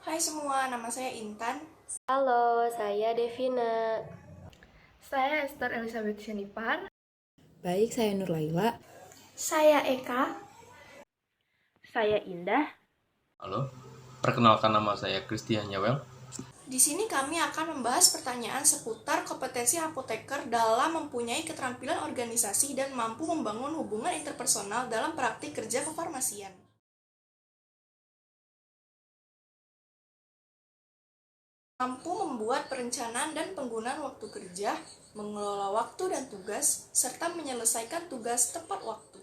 Hai semua, nama saya Intan. Halo, saya Devina. Saya Esther Elizabeth Syenipar. Baik, saya Nur Laila. Saya Eka. Saya Indah. Halo, perkenalkan nama saya Christian Yawel. Di sini kami akan membahas pertanyaan seputar kompetensi apoteker dalam mempunyai keterampilan organisasi dan mampu membangun hubungan interpersonal dalam praktik kerja kefarmasian. Mampu membuat perencanaan dan penggunaan waktu kerja, mengelola waktu dan tugas, serta menyelesaikan tugas tepat waktu.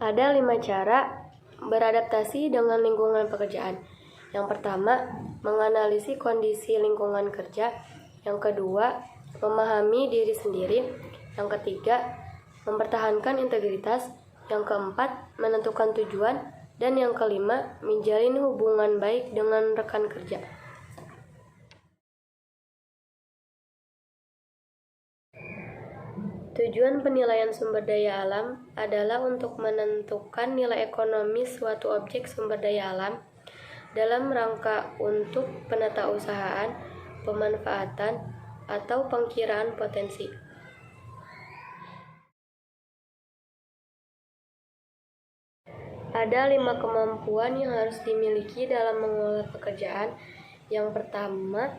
Ada 5 cara beradaptasi dengan lingkungan pekerjaan. Yang pertama, menganalisis kondisi lingkungan kerja. Yang kedua, memahami diri sendiri. Yang ketiga, mempertahankan integritas. Yang keempat, menentukan tujuan. Dan yang kelima, menjalin hubungan baik dengan rekan kerja. Tujuan penilaian sumber daya alam adalah untuk menentukan nilai ekonomis suatu objek sumber daya alam dalam rangka untuk penatausahaan, pemanfaatan, atau pengkiraan potensi. Ada 5 kemampuan yang harus dimiliki dalam mengelola pekerjaan. Yang pertama,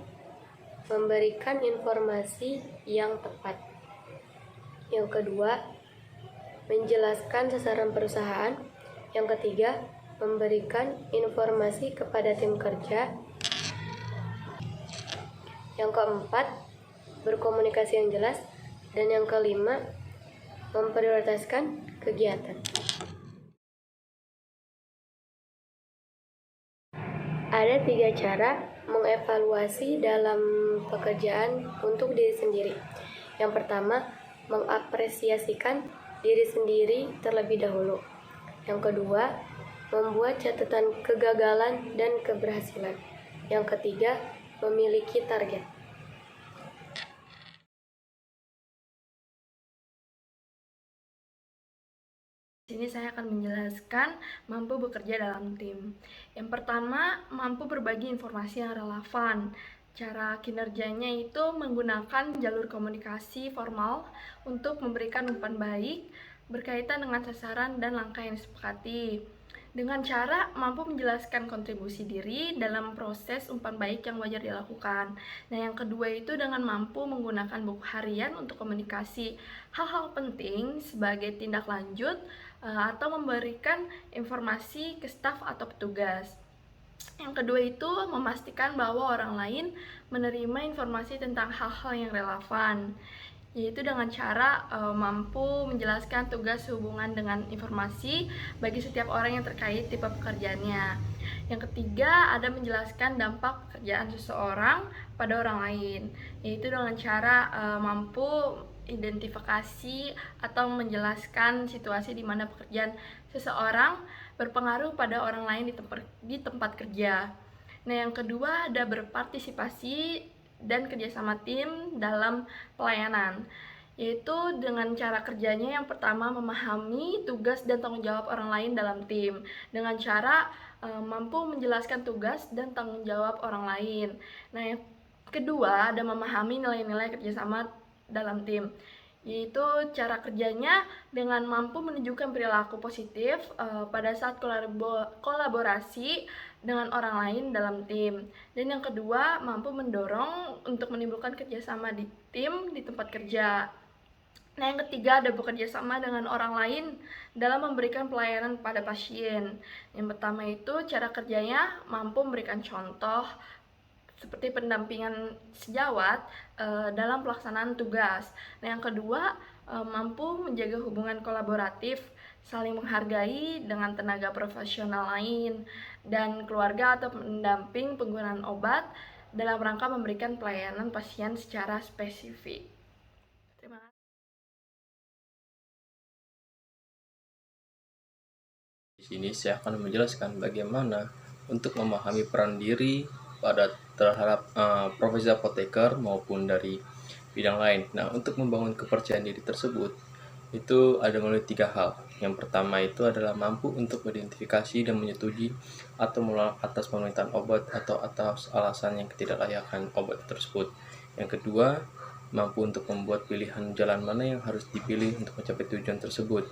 memberikan informasi yang tepat. Yang kedua, menjelaskan sasaran perusahaan. Yang ketiga, memberikan informasi kepada tim kerja. Yang keempat, berkomunikasi yang jelas. Dan yang kelima, memprioritaskan kegiatan. Ada 3 cara mengevaluasi dalam pekerjaan untuk diri sendiri. Yang pertama, mengapresiasikan diri sendiri terlebih dahulu. Yang kedua, membuat catatan kegagalan dan keberhasilan. Yang ketiga, memiliki target. Di sini saya akan menjelaskan mampu bekerja dalam tim. Yang pertama, mampu berbagi informasi yang relevan. Cara kinerjanya itu menggunakan jalur komunikasi formal untuk memberikan umpan baik berkaitan dengan sasaran dan langkah yang disepakati. Dengan cara mampu menjelaskan kontribusi diri dalam proses umpan baik yang wajar dilakukan. Nah, yang kedua itu dengan mampu menggunakan buku harian untuk komunikasi hal-hal penting sebagai tindak lanjut atau memberikan informasi ke staf atau petugas. Yang kedua itu memastikan bahwa orang lain menerima informasi tentang hal-hal yang relevan, yaitu dengan cara mampu menjelaskan tugas hubungan dengan informasi bagi setiap orang yang terkait tipe pekerjaannya. Yang ketiga, ada menjelaskan dampak pekerjaan seseorang pada orang lain, yaitu dengan cara mampu identifikasi atau menjelaskan situasi di mana pekerjaan seseorang berpengaruh pada orang lain di tempat kerja. Nah, yang kedua ada berpartisipasi dan kerjasama tim dalam pelayanan, yaitu dengan cara kerjanya yang pertama memahami tugas dan tanggung jawab orang lain dalam tim dengan cara mampu menjelaskan tugas dan tanggung jawab orang lain. Nah, yang kedua ada memahami nilai-nilai kerjasama dalam tim, yaitu cara kerjanya dengan mampu menunjukkan perilaku positif pada saat kolaborasi dengan orang lain dalam tim. Dan yang kedua, mampu mendorong untuk menimbulkan kerjasama di tim di tempat kerja. Nah, yang ketiga ada bekerja sama dengan orang lain dalam memberikan pelayanan pada pasien. Yang pertama itu cara kerjanya mampu memberikan contoh seperti pendampingan sejawat dalam pelaksanaan tugas. Nah, yang kedua mampu menjaga hubungan kolaboratif, saling menghargai dengan tenaga profesional lain dan keluarga atau pendamping penggunaan obat dalam rangka memberikan pelayanan pasien secara spesifik. Terima kasih. Di sini saya akan menjelaskan bagaimana untuk memahami peran diri terhadap profesi apoteker maupun dari bidang lain. Nah, untuk membangun kepercayaan diri tersebut, itu ada melalui 3 hal. Yang pertama itu adalah mampu untuk mengidentifikasi dan menyetujui atau menolak atas permintaan obat atau atas alasan yang ketidaklayakan obat tersebut. Yang kedua, mampu untuk membuat pilihan jalan mana yang harus dipilih untuk mencapai tujuan tersebut.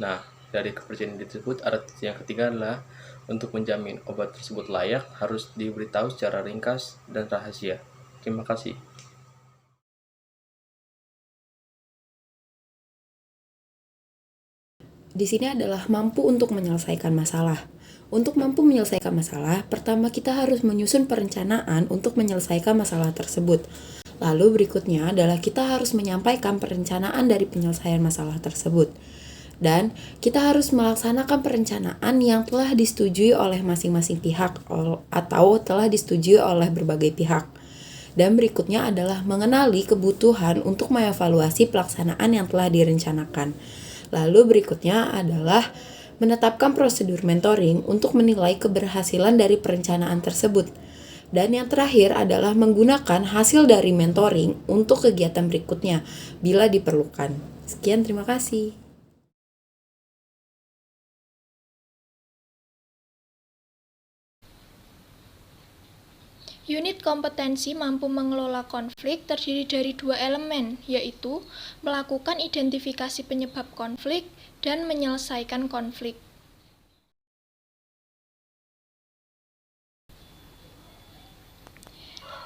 Nah, dari kepercayaan tersebut, yang ketiga adalah untuk menjamin obat tersebut layak harus diberitahu secara ringkas dan rahasia. Terima kasih. Di sini adalah mampu untuk menyelesaikan masalah. Untuk mampu menyelesaikan masalah, pertama kita harus menyusun perencanaan untuk menyelesaikan masalah tersebut. Lalu berikutnya adalah kita harus menyampaikan perencanaan dari penyelesaian masalah tersebut. Dan kita harus melaksanakan perencanaan yang telah disetujui oleh masing-masing pihak atau telah disetujui oleh berbagai pihak. Dan berikutnya adalah mengenali kebutuhan untuk mengevaluasi pelaksanaan yang telah direncanakan. Lalu berikutnya adalah menetapkan prosedur mentoring untuk menilai keberhasilan dari perencanaan tersebut. Dan yang terakhir adalah menggunakan hasil dari mentoring untuk kegiatan berikutnya bila diperlukan. Sekian, terima kasih. Unit kompetensi mampu mengelola konflik terdiri dari 2 elemen, yaitu melakukan identifikasi penyebab konflik dan menyelesaikan konflik.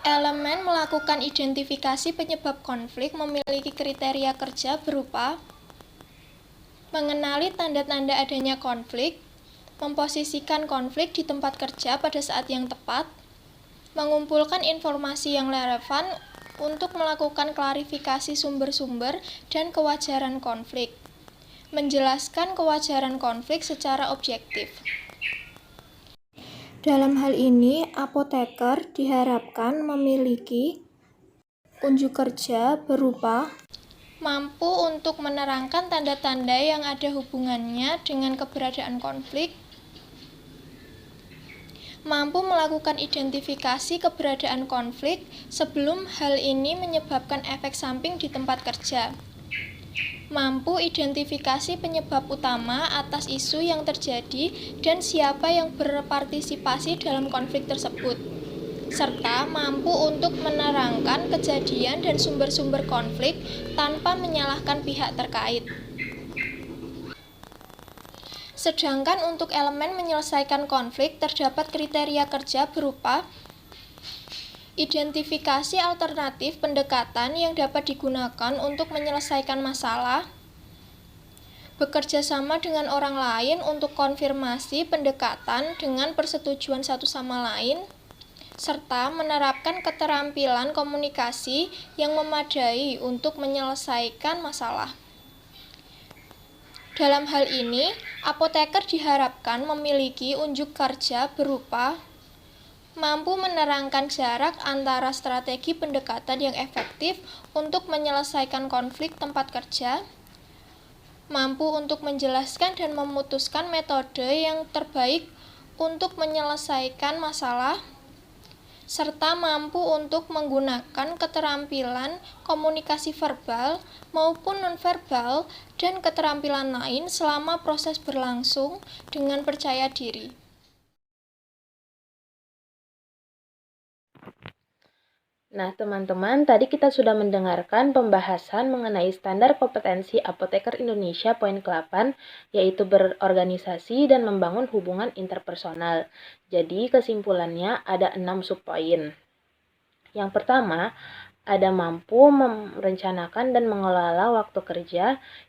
Elemen melakukan identifikasi penyebab konflik memiliki kriteria kerja berupa mengenali tanda-tanda adanya konflik, memposisikan konflik di tempat kerja pada saat yang tepat, mengumpulkan informasi yang relevan untuk melakukan klarifikasi sumber-sumber dan kewajaran konflik, menjelaskan kewajaran konflik secara objektif. Dalam hal ini, apoteker diharapkan memiliki unjuk kerja berupa mampu untuk menerangkan tanda-tanda yang ada hubungannya dengan keberadaan konflik, mampu melakukan identifikasi keberadaan konflik sebelum hal ini menyebabkan efek samping di tempat kerja, mampu identifikasi penyebab utama atas isu yang terjadi dan siapa yang berpartisipasi dalam konflik tersebut, serta mampu untuk menerangkan kejadian dan sumber-sumber konflik tanpa menyalahkan pihak terkait. Sedangkan untuk elemen menyelesaikan konflik terdapat kriteria kerja berupa identifikasi alternatif pendekatan yang dapat digunakan untuk menyelesaikan masalah, bekerja sama dengan orang lain untuk konfirmasi pendekatan dengan persetujuan satu sama lain, serta menerapkan keterampilan komunikasi yang memadai untuk menyelesaikan masalah. Dalam hal ini, apoteker diharapkan memiliki unjuk kerja berupa mampu menerangkan jarak antara strategi pendekatan yang efektif untuk menyelesaikan konflik tempat kerja, mampu untuk menjelaskan dan memutuskan metode yang terbaik untuk menyelesaikan masalah, serta mampu untuk menggunakan keterampilan komunikasi verbal maupun nonverbal dan keterampilan lain selama proses berlangsung dengan percaya diri. Nah, teman-teman, tadi kita sudah mendengarkan pembahasan mengenai standar kompetensi apoteker Indonesia poin ke-8, yaitu berorganisasi dan membangun hubungan interpersonal. Jadi, kesimpulannya ada 6 subpoin. Yang pertama, ada mampu merencanakan dan mengelola waktu kerja.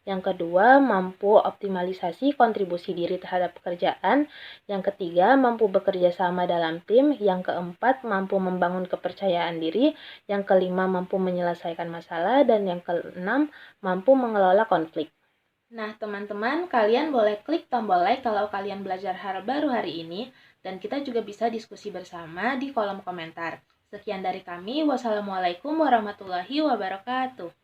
Yang kedua, mampu optimalisasi kontribusi diri terhadap pekerjaan. Yang ketiga, mampu bekerja sama dalam tim. Yang keempat, mampu membangun kepercayaan diri. Yang kelima, mampu menyelesaikan masalah. Dan yang keenam, mampu mengelola konflik. Nah, teman-teman, kalian boleh klik tombol like kalau kalian belajar hal baru hari ini. Dan kita juga bisa diskusi bersama di kolom komentar. Sekian dari kami. Wassalamualaikum warahmatullahi wabarakatuh.